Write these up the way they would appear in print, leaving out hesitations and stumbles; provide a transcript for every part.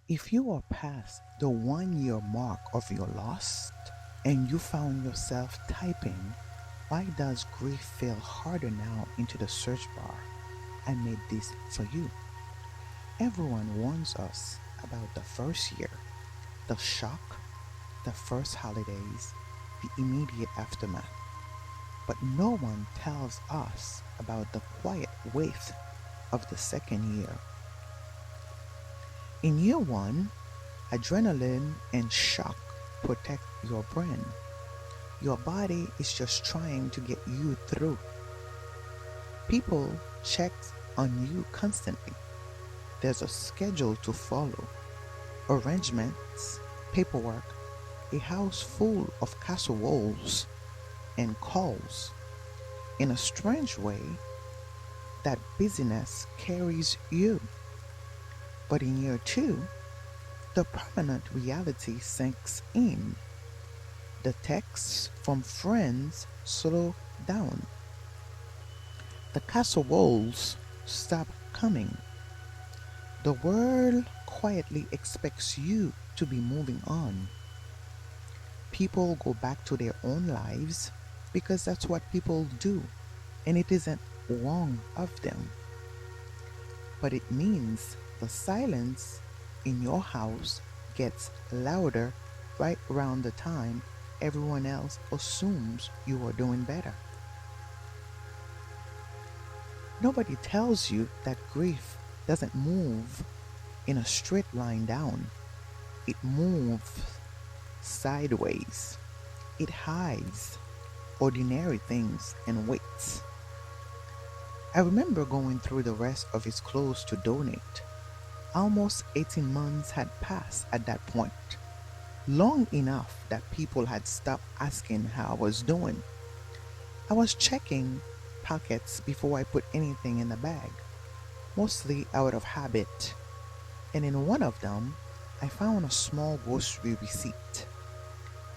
If you are past the 1 year mark of your loss and you found yourself typing, "Why does grief feel harder now?" into the search bar, I made this for you. Everyone warns us about the first year, the shock, the first holidays, the immediate aftermath. But no one tells us about the quiet weight of the second year. In year one, adrenaline and shock protect your brain. Your body is just trying to get you through. People check on you constantly. There's a schedule to follow, arrangements, paperwork, a house full of casseroles and calls. In a strange way, that busyness carries you. But in year two, the permanent reality sinks in. The texts from friends slow down. The casseroles stop coming. The world quietly expects you to be moving on. People go back to their own lives because that's what people do, and it isn't wrong of them. But it means the silence in your house gets louder right around the time everyone else assumes you are doing better. Nobody tells you that grief doesn't move in a straight line down, it moves sideways. It hides ordinary things and waits. I remember going through the rest of his clothes to donate. Almost 18 months had passed at that point, long enough that people had stopped asking how I was doing. I was checking pockets before I put anything in the bag, mostly out of habit, and in one of them, I found a small grocery receipt: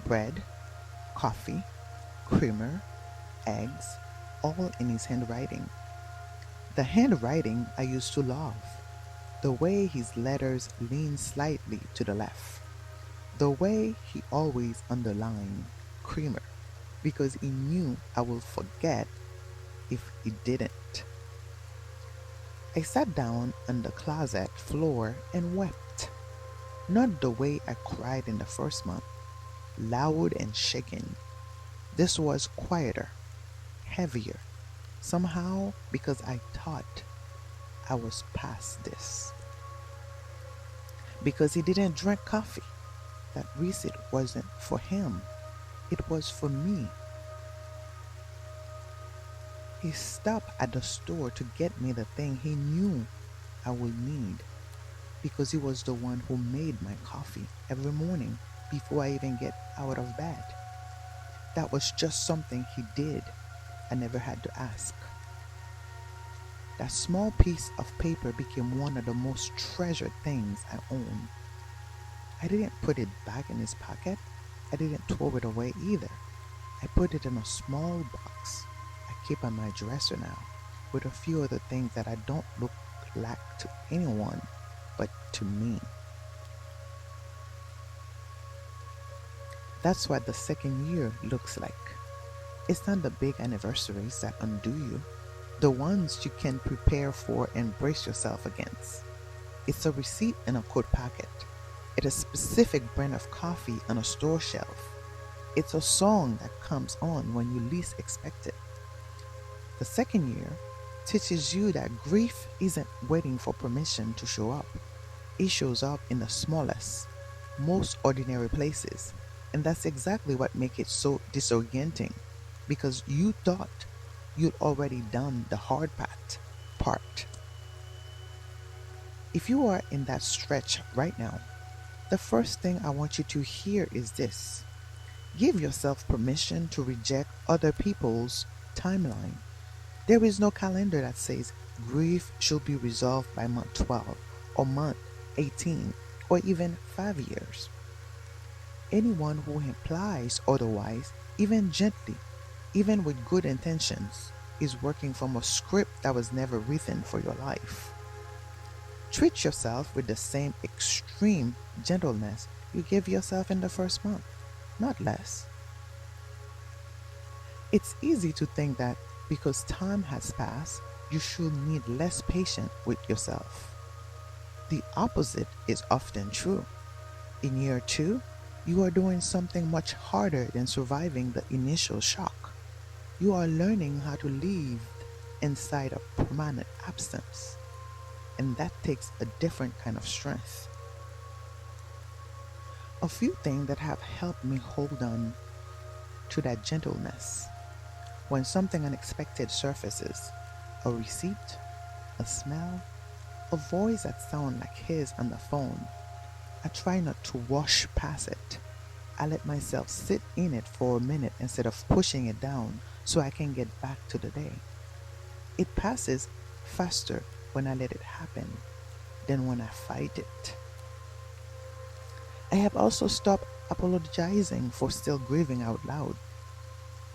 bread, coffee, creamer, eggs, all in his handwriting. The handwriting I used to love, the way his letters leaned slightly to the left, the way he always underlined creamer because he knew I would forget if he didn't. I sat down on the closet floor and wept, not the way I cried in the first month, loud and shaken. This was quieter, heavier, somehow because I thought I was past this. Because he didn't drink coffee. That receipt wasn't for him, it was for me. He stopped at the store to get me the thing he knew I would need because he was the one who made my coffee every morning before I even get out of bed. That was just something he did. I never had to ask. That small piece of paper became one of the most treasured things I own. I didn't put it back in his pocket. I didn't throw it away either. I put it in a small box I keep on my dresser now, with a few other things that I don't look like to anyone but to me. That's what the second year looks like. It's not the big anniversaries that undo you, the ones you can prepare for and brace yourself against. It's a receipt in a coat pocket. It's a specific brand of coffee on a store shelf. It's a song that comes on when you least expect it. The second year teaches you that grief isn't waiting for permission to show up. It shows up in the smallest, most ordinary places. And that's exactly what makes it so disorienting because you thought you'd already done the hard part. If you are in that stretch right now, the first thing I want you to hear is this: give yourself permission to reject other people's timeline. There is no calendar that says grief should be resolved by month 12 or month 18 or even 5 years. Anyone who implies otherwise, even gently, even with good intentions, is working from a script that was never written for your life. Treat yourself with the same extreme gentleness you give yourself in the first month, not less. It's easy to think that because time has passed, you should need less patience with yourself. The opposite is often true. In year two, you are doing something much harder than surviving the initial shock. You are learning how to live inside of permanent absence, and that takes a different kind of strength. A few things that have helped me hold on to that gentleness. When something unexpected surfaces, a receipt, a smell, a voice that sounds like his on the phone, I try not to wash past it. I let myself sit in it for a minute instead of pushing it down so I can get back to the day. It passes faster when I let it happen than when I fight it. I have also stopped apologizing for still grieving out loud.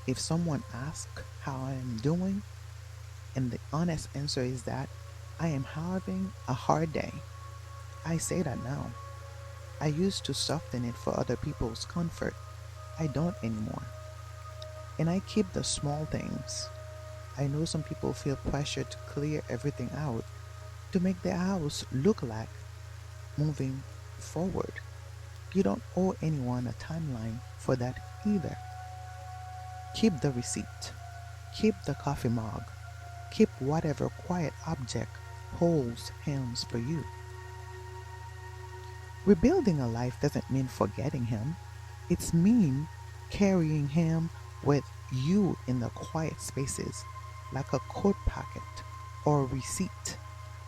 If someone asks how I am doing, and the honest answer is that I am having a hard day, I say that now. I used to soften it for other people's comfort. I don't anymore. And I keep the small things. I know some people feel pressure to clear everything out to make their house look like moving forward. You don't owe anyone a timeline for that either. Keep the receipt. Keep the coffee mug. Keep whatever quiet object holds hands for you. Rebuilding a life doesn't mean forgetting him. It's mean carrying him with you in the quiet spaces, like a coat pocket or a receipt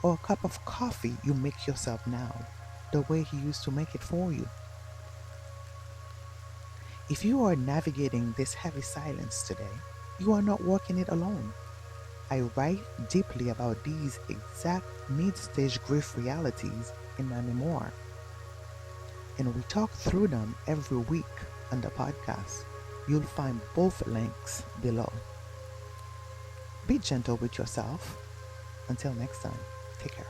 or a cup of coffee you make yourself now, the way he used to make it for you. If you are navigating this heavy silence today, you are not walking it alone. I write deeply about these exact mid stage grief realities in my memoir, and we talk through them every week on the podcast. You'll find both links below. Be gentle with yourself. Until next time, take care.